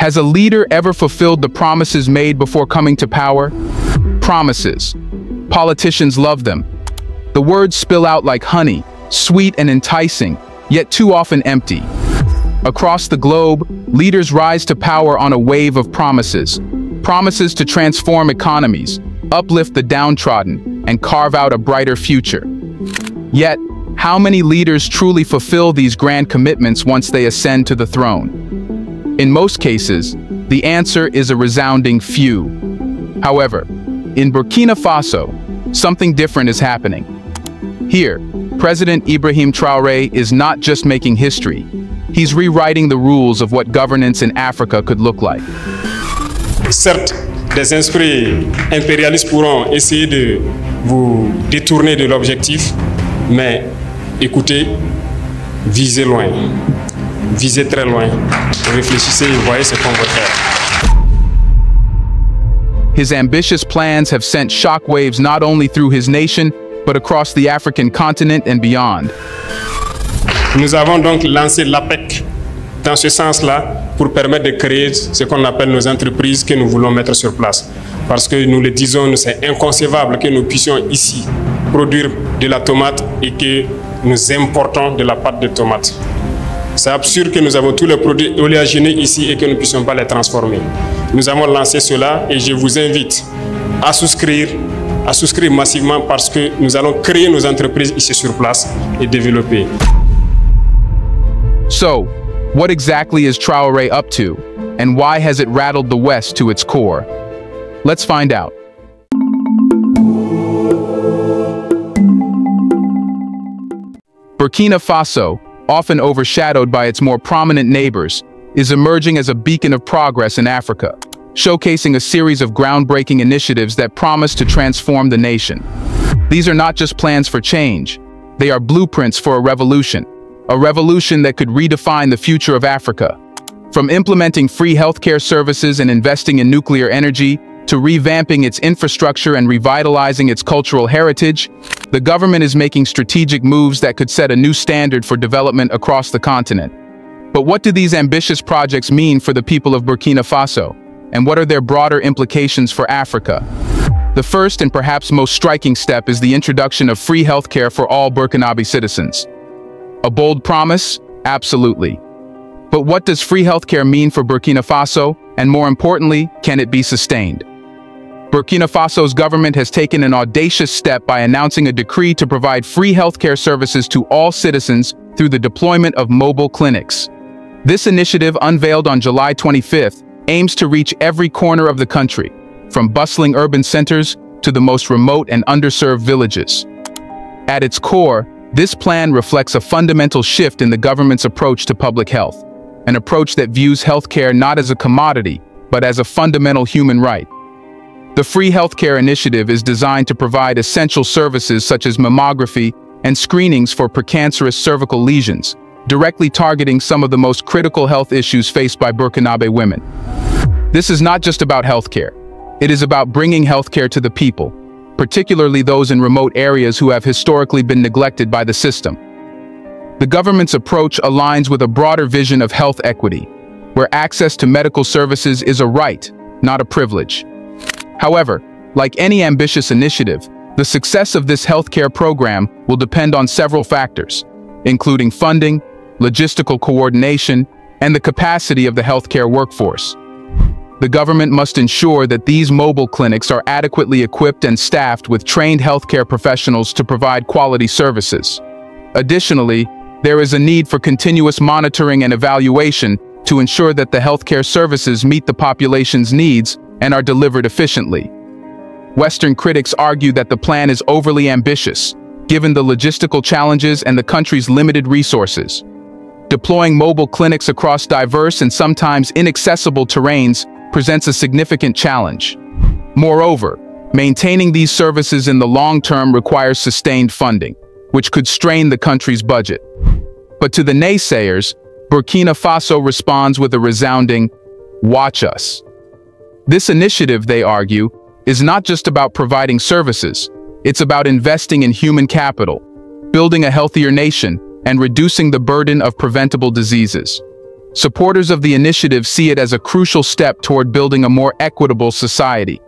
Has a leader ever fulfilled the promises made before coming to power? Promises. Politicians love them. The words spill out like honey, sweet and enticing, yet too often empty. Across the globe, leaders rise to power on a wave of promises. Promises to transform economies, uplift the downtrodden, and carve out a brighter future. Yet, how many leaders truly fulfill these grand commitments once they ascend to the throne? In most cases, the answer is a resounding few. However, in Burkina Faso, something different is happening. Here, President Ibrahim Traore is not just making history, he's rewriting the rules of what governance in Africa could look like. Certes, des esprits impérialistes pourront essayer de vous détourner de l'objectif, mais écoutez, visez loin, visez très loin, réfléchissez et voyez ce qu'on veut faire. His ambitious plans have sent shockwaves not only through his nation, but across the African continent and beyond. Nous avons donc lancé l'APEC dans ce sens-là pour permettre de créer ce qu'on appelle nos entreprises que nous voulons mettre sur place. Parce que nous le disons, c'est inconcevable que nous puissions ici produire de la tomate et que nous importons de la pâte de tomate. C'est absurde que nous avons tous les produits oléagineux ici et que nous ne puissions pas les transformer. Nous avons lancé cela et je vous invite à souscrire massivement parce que nous allons créer nos entreprises ici sur place et développer. So, what exactly is Traore up to, and why has it rattled the West to its core? Let's find out. Burkina Faso, often overshadowed by its more prominent neighbors, is emerging as a beacon of progress in Africa, showcasing a series of groundbreaking initiatives that promise to transform the nation. These are not just plans for change, they are blueprints for a revolution that could redefine the future of Africa. From implementing free healthcare services and investing in nuclear energy, to revamping its infrastructure and revitalizing its cultural heritage, the government is making strategic moves that could set a new standard for development across the continent. But what do these ambitious projects mean for the people of Burkina Faso? And what are their broader implications for Africa? The first and perhaps most striking step is the introduction of free healthcare for all Burkinabe citizens. A bold promise? Absolutely. But what does free healthcare mean for Burkina Faso? And more importantly, can it be sustained? Burkina Faso's government has taken an audacious step by announcing a decree to provide free healthcare services to all citizens through the deployment of mobile clinics. This initiative, unveiled on July 25th, aims to reach every corner of the country, from bustling urban centers to the most remote and underserved villages. At its core, this plan reflects a fundamental shift in the government's approach to public health, an approach that views healthcare not as a commodity, but as a fundamental human right. The Free Healthcare Initiative is designed to provide essential services such as mammography and screenings for precancerous cervical lesions, directly targeting some of the most critical health issues faced by Burkinabe women. This is not just about healthcare. It is about bringing healthcare to the people, particularly those in remote areas who have historically been neglected by the system. The government's approach aligns with a broader vision of health equity, where access to medical services is a right, not a privilege. However, like any ambitious initiative, the success of this healthcare program will depend on several factors, including funding, logistical coordination, and the capacity of the healthcare workforce. The government must ensure that these mobile clinics are adequately equipped and staffed with trained healthcare professionals to provide quality services. Additionally, there is a need for continuous monitoring and evaluation to ensure that the healthcare services meet the population's needs and are delivered efficiently. Western critics argue that the plan is overly ambitious, given the logistical challenges and the country's limited resources. Deploying mobile clinics across diverse and sometimes inaccessible terrains presents a significant challenge. Moreover, maintaining these services in the long term requires sustained funding, which could strain the country's budget. But to the naysayers, Burkina Faso responds with a resounding, "Watch us." This initiative, they argue, is not just about providing services, it's about investing in human capital, building a healthier nation, and reducing the burden of preventable diseases. Supporters of the initiative see it as a crucial step toward building a more equitable society.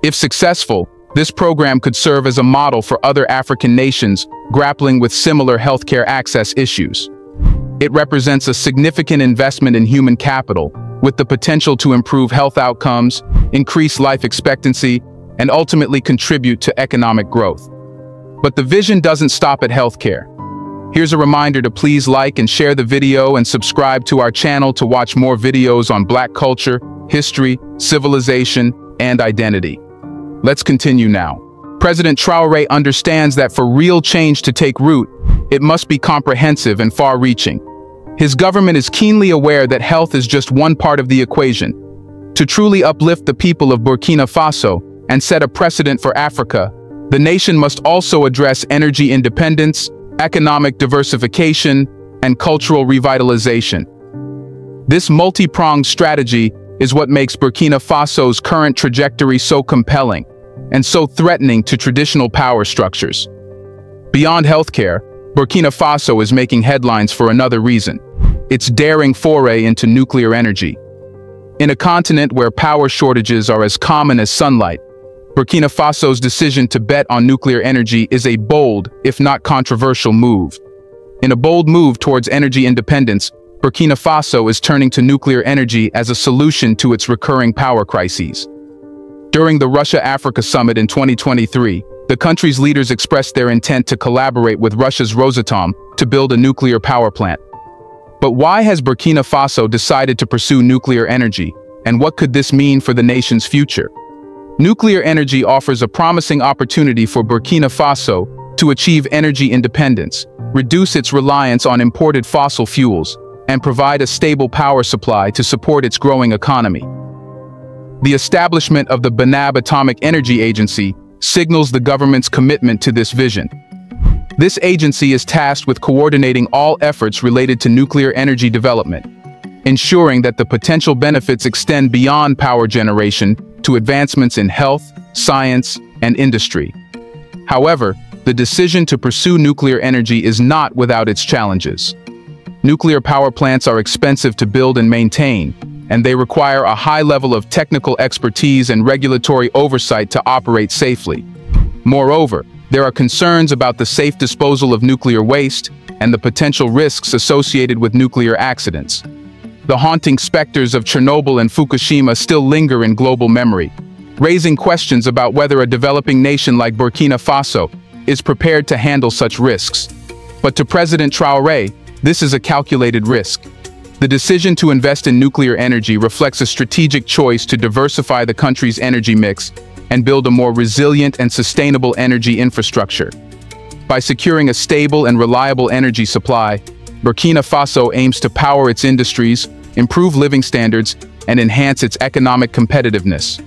If successful, this program could serve as a model for other African nations grappling with similar healthcare access issues. It represents a significant investment in human capital, with the potential to improve health outcomes, increase life expectancy, and ultimately contribute to economic growth. But the vision doesn't stop at healthcare. Here's a reminder to please like and share the video and subscribe to our channel to watch more videos on Black culture, history, civilization, and identity. Let's continue now. President Traore understands that for real change to take root, it must be comprehensive and far-reaching. His government is keenly aware that health is just one part of the equation. To truly uplift the people of Burkina Faso and set a precedent for Africa, the nation must also address energy independence, economic diversification, and cultural revitalization. This multi-pronged strategy is what makes Burkina Faso's current trajectory so compelling and so threatening to traditional power structures. Beyond healthcare, Burkina Faso is making headlines for another reason: its daring foray into nuclear energy. In a continent where power shortages are as common as sunlight, Burkina Faso's decision to bet on nuclear energy is a bold, if not controversial, move. In a bold move towards energy independence, Burkina Faso is turning to nuclear energy as a solution to its recurring power crises. During the Russia-Africa Summit in 2023, the country's leaders expressed their intent to collaborate with Russia's Rosatom to build a nuclear power plant. But why has Burkina Faso decided to pursue nuclear energy, and what could this mean for the nation's future? Nuclear energy offers a promising opportunity for Burkina Faso to achieve energy independence, reduce its reliance on imported fossil fuels, and provide a stable power supply to support its growing economy. The establishment of the Banab Atomic Energy Agency signals the government's commitment to this vision. This agency is tasked with coordinating all efforts related to nuclear energy development, ensuring that the potential benefits extend beyond power generation to advancements in health, science, and industry. However, the decision to pursue nuclear energy is not without its challenges. Nuclear power plants are expensive to build and maintain, and they require a high level of technical expertise and regulatory oversight to operate safely. Moreover, there are concerns about the safe disposal of nuclear waste and the potential risks associated with nuclear accidents. The haunting specters of Chernobyl and Fukushima still linger in global memory, raising questions about whether a developing nation like Burkina Faso is prepared to handle such risks. But to President Traore, this is a calculated risk. The decision to invest in nuclear energy reflects a strategic choice to diversify the country's energy mix and build a more resilient and sustainable energy infrastructure. By securing a stable and reliable energy supply, Burkina Faso aims to power its industries, improve living standards, and enhance its economic competitiveness.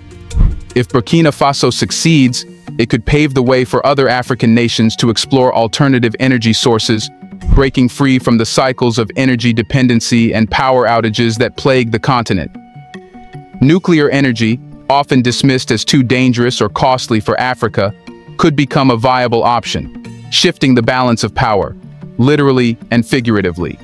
If Burkina Faso succeeds, it could pave the way for other African nations to explore alternative energy sources, breaking free from the cycles of energy dependency and power outages that plague the continent. Nuclear energy, often dismissed as too dangerous or costly for Africa, could become a viable option, shifting the balance of power, literally and figuratively.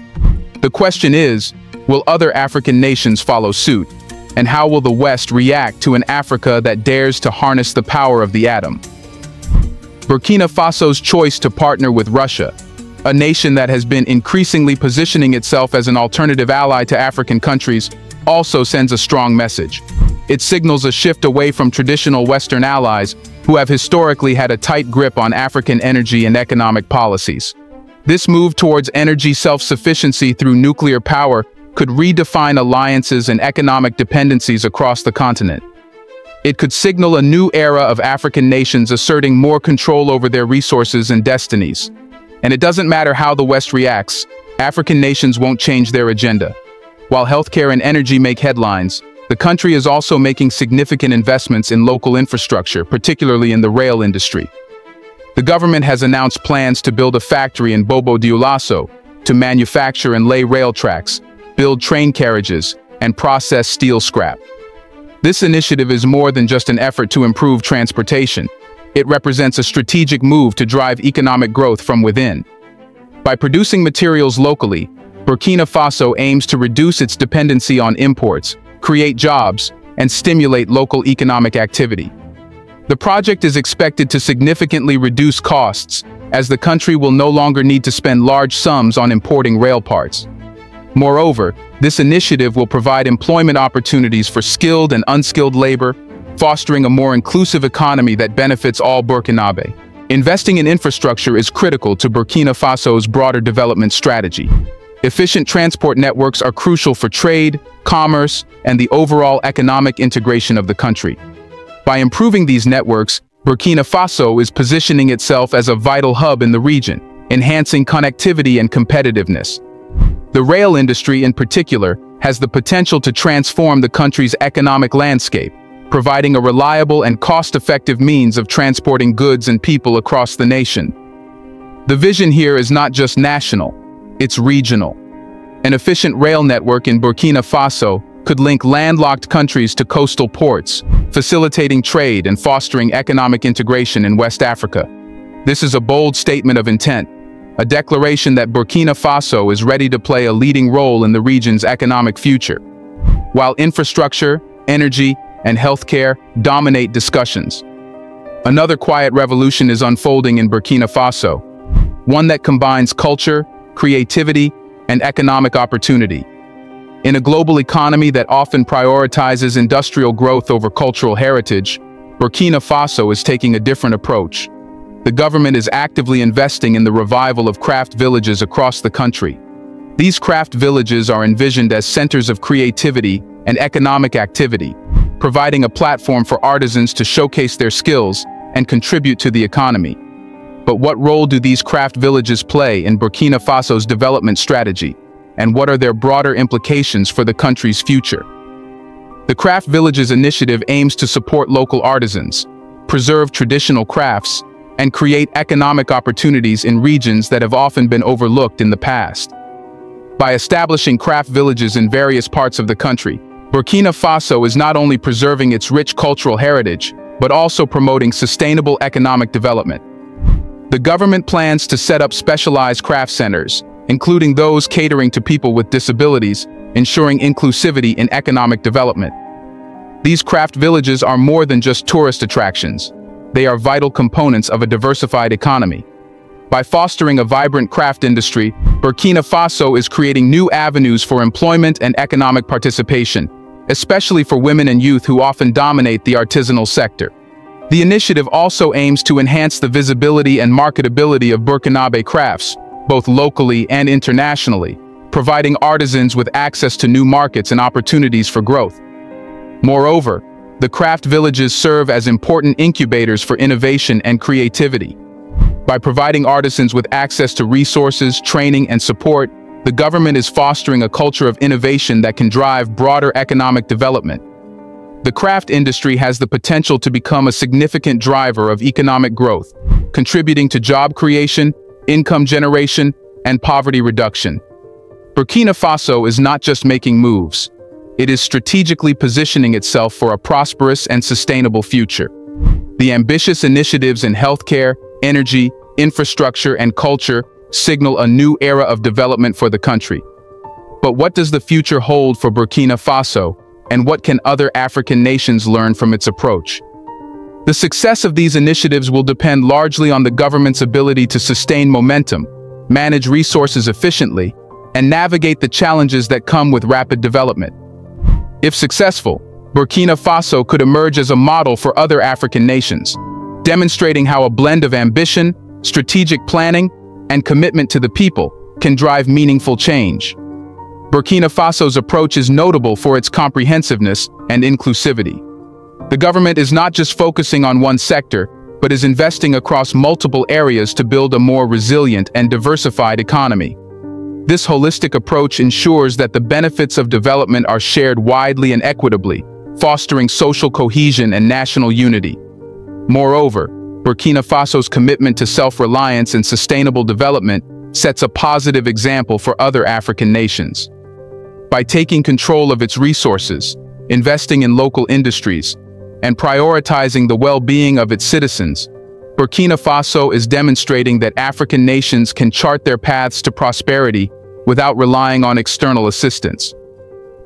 The question is, will other African nations follow suit? And how will the West react to an Africa that dares to harness the power of the atom? Burkina Faso's choice to partner with Russia, a nation that has been increasingly positioning itself as an alternative ally to African countries, also sends a strong message. It signals a shift away from traditional Western allies who have historically had a tight grip on African energy and economic policies. This move towards energy self-sufficiency through nuclear power could redefine alliances and economic dependencies across the continent. It could signal a new era of African nations asserting more control over their resources and destinies. And it doesn't matter how the West reacts, African nations won't change their agenda. While healthcare and energy make headlines, the country is also making significant investments in local infrastructure, particularly in the rail industry. The government has announced plans to build a factory in Bobo Dioulasso to manufacture and lay rail tracks, build train carriages, and process steel scrap. This initiative is more than just an effort to improve transportation. It represents a strategic move to drive economic growth from within. By producing materials locally, Burkina Faso aims to reduce its dependency on imports, create jobs, and stimulate local economic activity. The project is expected to significantly reduce costs, as the country will no longer need to spend large sums on importing rail parts. Moreover, this initiative will provide employment opportunities for skilled and unskilled labor, fostering a more inclusive economy that benefits all Burkinabe. Investing in infrastructure is critical to Burkina Faso's broader development strategy. Efficient transport networks are crucial for trade, commerce, and the overall economic integration of the country. By improving these networks, Burkina Faso is positioning itself as a vital hub in the region, enhancing connectivity and competitiveness. The rail industry in particular has the potential to transform the country's economic landscape, providing a reliable and cost-effective means of transporting goods and people across the nation. The vision here is not just national, it's regional. An efficient rail network in Burkina Faso could link landlocked countries to coastal ports, facilitating trade and fostering economic integration in West Africa. This is a bold statement of intent, a declaration that Burkina Faso is ready to play a leading role in the region's economic future. While infrastructure, energy, and healthcare dominate discussions, another quiet revolution is unfolding in Burkina Faso, one that combines culture, creativity, and economic opportunity. In a global economy that often prioritizes industrial growth over cultural heritage, Burkina Faso is taking a different approach. The government is actively investing in the revival of craft villages across the country. These craft villages are envisioned as centers of creativity and economic activity, providing a platform for artisans to showcase their skills and contribute to the economy. But what role do these craft villages play in Burkina Faso's development strategy, and what are their broader implications for the country's future? The Craft Villages initiative aims to support local artisans, preserve traditional crafts, and create economic opportunities in regions that have often been overlooked in the past. By establishing craft villages in various parts of the country, Burkina Faso is not only preserving its rich cultural heritage, but also promoting sustainable economic development. The government plans to set up specialized craft centers, including those catering to people with disabilities, ensuring inclusivity in economic development. These craft villages are more than just tourist attractions. They are vital components of a diversified economy. By fostering a vibrant craft industry, Burkina Faso is creating new avenues for employment and economic participation, especially for women and youth who often dominate the artisanal sector. The initiative also aims to enhance the visibility and marketability of Burkinabe crafts, both locally and internationally, providing artisans with access to new markets and opportunities for growth. Moreover, the craft villages serve as important incubators for innovation and creativity. By providing artisans with access to resources, training, and support, the government is fostering a culture of innovation that can drive broader economic development. The craft industry has the potential to become a significant driver of economic growth, contributing to job creation, income generation, and poverty reduction. Burkina Faso is not just making moves. It is strategically positioning itself for a prosperous and sustainable future. The ambitious initiatives in healthcare, energy, infrastructure, and culture signal a new era of development for the country. But what does the future hold for Burkina Faso, and what can other African nations learn from its approach? The success of these initiatives will depend largely on the government's ability to sustain momentum, manage resources efficiently, and navigate the challenges that come with rapid development. If successful, Burkina Faso could emerge as a model for other African nations, demonstrating how a blend of ambition, strategic planning, and commitment to the people can drive meaningful change. Burkina Faso's approach is notable for its comprehensiveness and inclusivity. The government is not just focusing on one sector, but is investing across multiple areas to build a more resilient and diversified economy. This holistic approach ensures that the benefits of development are shared widely and equitably, fostering social cohesion and national unity. Moreover, Burkina Faso's commitment to self-reliance and sustainable development sets a positive example for other African nations. By taking control of its resources, investing in local industries, and prioritizing the well-being of its citizens, Burkina Faso is demonstrating that African nations can chart their paths to prosperity without relying on external assistance.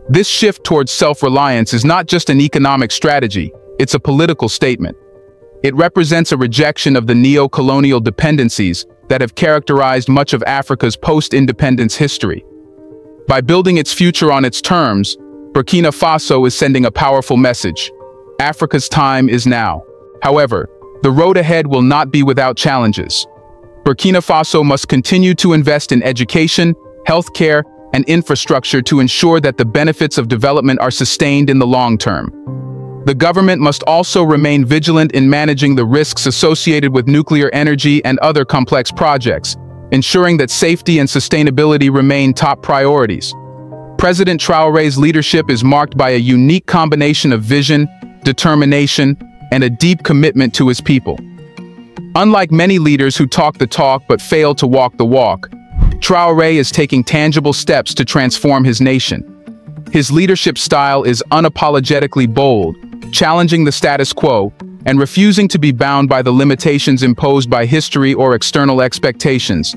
This shift towards self-reliance is not just an economic strategy, it's a political statement. It represents a rejection of the neo-colonial dependencies that have characterized much of Africa's post-independence history. By building its future on its terms, Burkina Faso is sending a powerful message. Africa's time is now. However, the road ahead will not be without challenges. Burkina Faso must continue to invest in education, healthcare, and infrastructure to ensure that the benefits of development are sustained in the long term. The government must also remain vigilant in managing the risks associated with nuclear energy and other complex projects, ensuring that safety and sustainability remain top priorities. President Traore's leadership is marked by a unique combination of vision, determination, and a deep commitment to his people. Unlike many leaders who talk the talk but fail to walk the walk, Traore is taking tangible steps to transform his nation. His leadership style is unapologetically bold, challenging the status quo, and refusing to be bound by the limitations imposed by history or external expectations.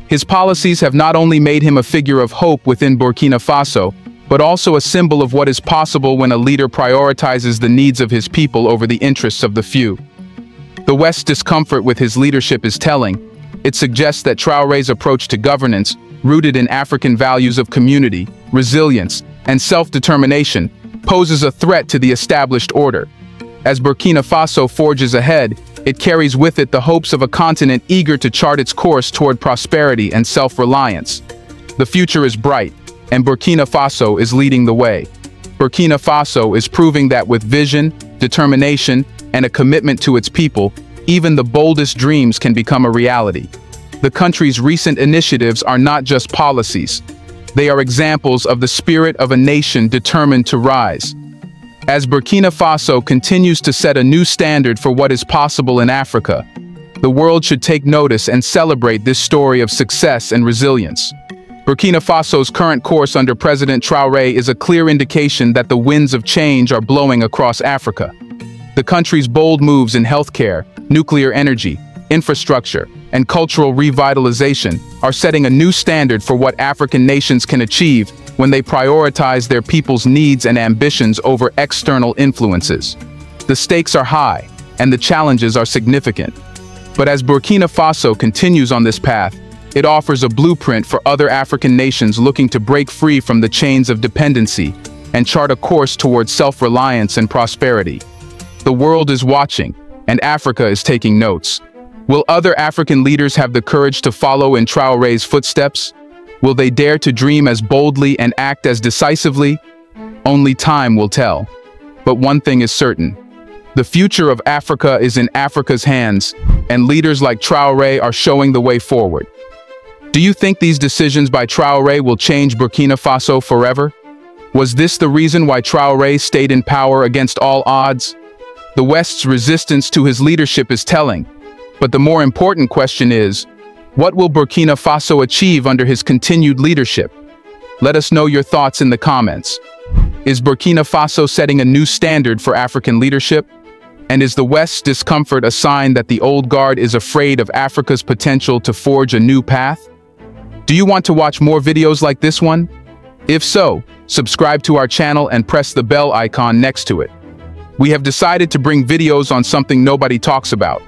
His policies have not only made him a figure of hope within Burkina Faso, but also a symbol of what is possible when a leader prioritizes the needs of his people over the interests of the few. The West's discomfort with his leadership is telling. It suggests that Traore's approach to governance, rooted in African values of community, resilience, and self-determination, poses a threat to the established order. As Burkina Faso forges ahead, it carries with it the hopes of a continent eager to chart its course toward prosperity and self-reliance. The future is bright, and Burkina Faso is leading the way. Burkina Faso is proving that with vision, determination, and a commitment to its people, even the boldest dreams can become a reality. The country's recent initiatives are not just policies. They are examples of the spirit of a nation determined to rise. As Burkina Faso continues to set a new standard for what is possible in Africa, the world should take notice and celebrate this story of success and resilience. Burkina Faso's current course under President Traore is a clear indication that the winds of change are blowing across Africa. The country's bold moves in healthcare, nuclear energy, infrastructure, and cultural revitalization are setting a new standard for what African nations can achieve when they prioritize their people's needs and ambitions over external influences. The stakes are high, and the challenges are significant. But as Burkina Faso continues on this path, it offers a blueprint for other African nations looking to break free from the chains of dependency and chart a course towards self-reliance and prosperity. The world is watching, and Africa is taking notes. Will other African leaders have the courage to follow in Traore's footsteps? Will they dare to dream as boldly and act as decisively? Only time will tell. But one thing is certain. The future of Africa is in Africa's hands, and leaders like Traore are showing the way forward. Do you think these decisions by Traore will change Burkina Faso forever? Was this the reason why Traore stayed in power against all odds? The West's resistance to his leadership is telling. But the more important question is, what will Burkina Faso achieve under his continued leadership? Let us know your thoughts in the comments. Is Burkina Faso setting a new standard for African leadership? And is the West's discomfort a sign that the old guard is afraid of Africa's potential to forge a new path? Do you want to watch more videos like this one? If so, subscribe to our channel and press the bell icon next to it. We have decided to bring videos on something nobody talks about: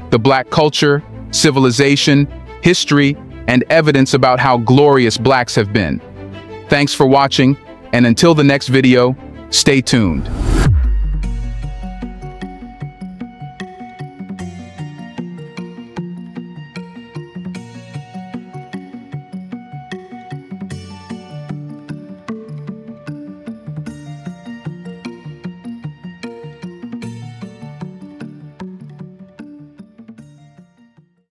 the Black culture, civilization, history, and evidence about how glorious Blacks have been. Thanks for watching, and until the next video, stay tuned.